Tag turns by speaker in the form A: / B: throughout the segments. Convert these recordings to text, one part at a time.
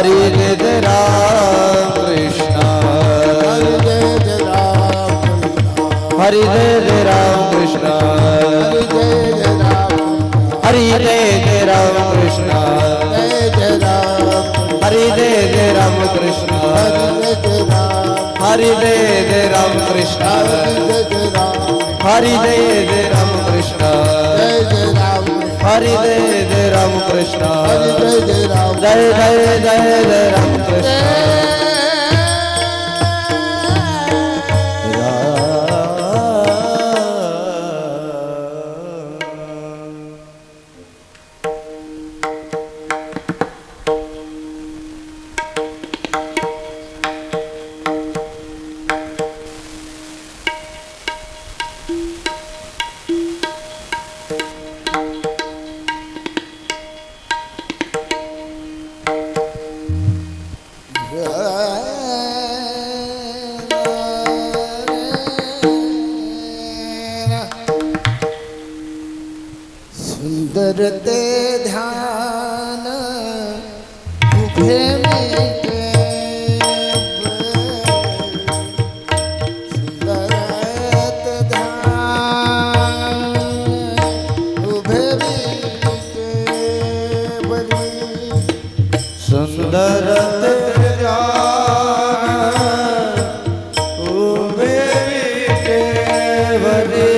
A: हरी जय जय राम कृष्ण हरी जय जय राम कृष्ण हरी जय जय राम कृष्ण हरी जय जय राम कृष्ण हरी जय जय राम कृष्ण हरी जय जय राम कृष्ण हरी जय जय राम कृष्ण जय जय जय जय राम कृष्ण
B: सुंदर ते ध्यान उभे मिटे सुंदर ते ध्यान उभे मिटे बरी
A: सुंदर ते ध्यान उभे मिटे बरी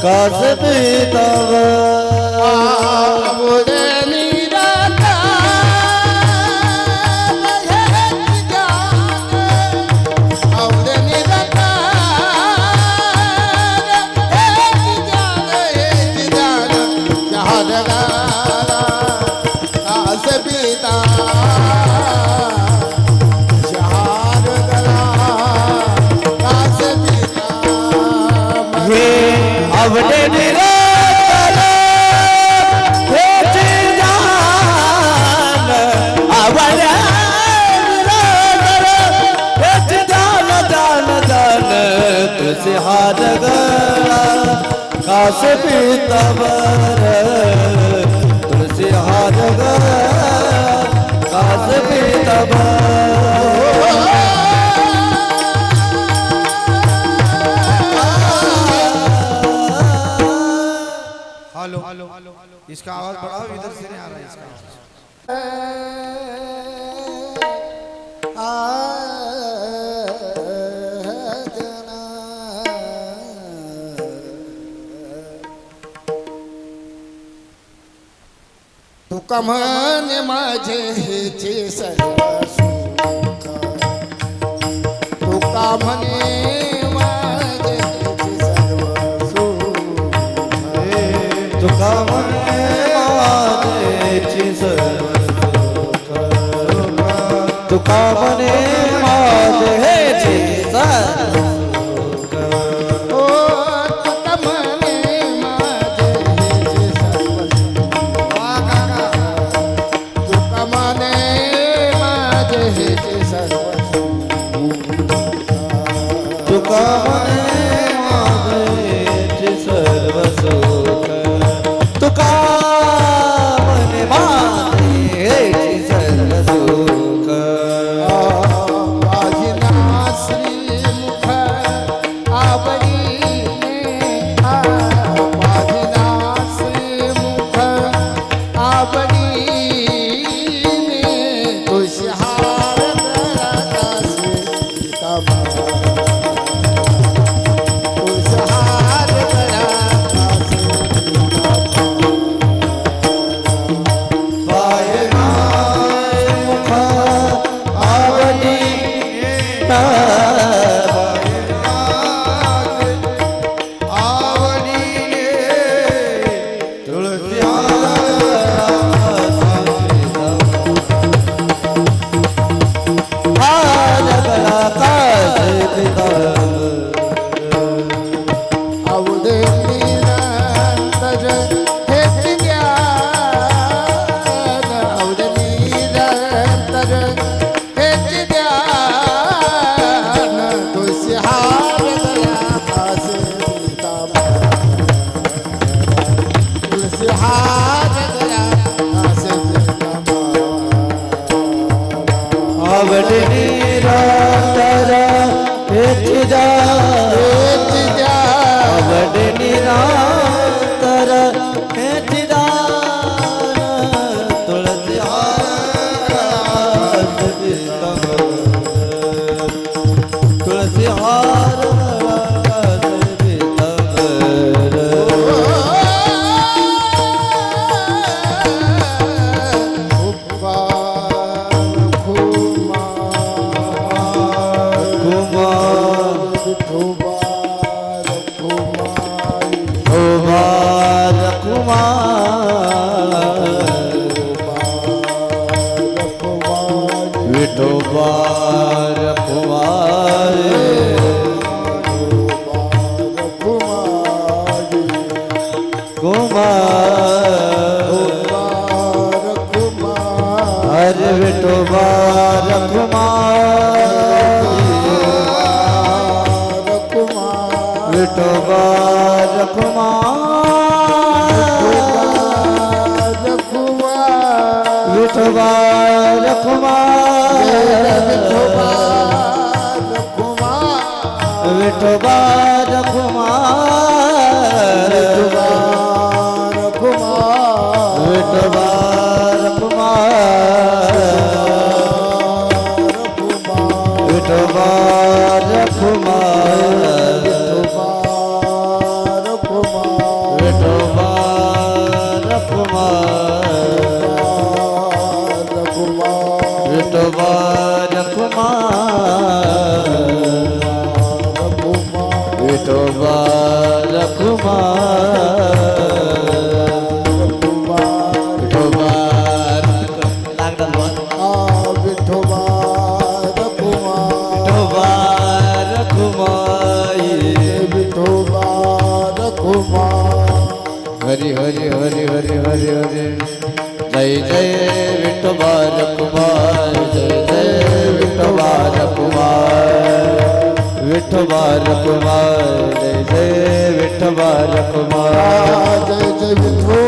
A: कास पीतांबर आवडे निरातर हेच जान आवडे निरातर हेच जान जान जान तुझे हार गळा कास पीतांबर तुझे हार गळा कास पीतांबर
C: हेलो इसका आवाज बढ़ाओ इधर से नहीं आ रहा है इसका
B: तुका म्हणे माझे हेचे सर्व सुख तुका म्हणे माझे हेचे सर्व सुख
A: तुका म्हणे माझेची सर्व सुख तुका म्हणे माझेची सर्व सुख
B: ओ तुका म्हणे माझे हेचे सर्व सुख तुका म्हणे माझे हेचे सर्व
A: तुका म्हणे माझेची सर्व सुख तुका म्हणे माझेची सर्व सुख
B: माझी श्रीमुख आवडीने माझी श्रीमुख आवडीने तुझी हार गळासी तुझी हार गळासी
A: पाय नाय मुख आवडी आवडीने तुळशी हारगळा कास पीतांबर
B: आवडे निरंतर हेच ज्ञान आवडे निरंतर हेच ज्ञान तुळशी हार गळा कास पीतांबर तुळशी हार गळा कास पीतांबर
A: आवडी निरातर हेच आवडी निरातर हेच तुळसी हार तुळसी हार विठोबा हरे विठोबा विठोबा विठोबा विठोबा
B: कुमार
A: विठोबा रखुमार विठोबा लागणार बोल.
B: विठोबा रखुमार
A: विठोबा रखुमाई
B: विठोबा रखुमार
A: हरी हरी हरी हरी हरी हरी जय जय विठोबा रखुमार जय जय विठोबा रखुमार विठोबा रखुमार जय जय विठोबा रखुमार
B: जय जय विठो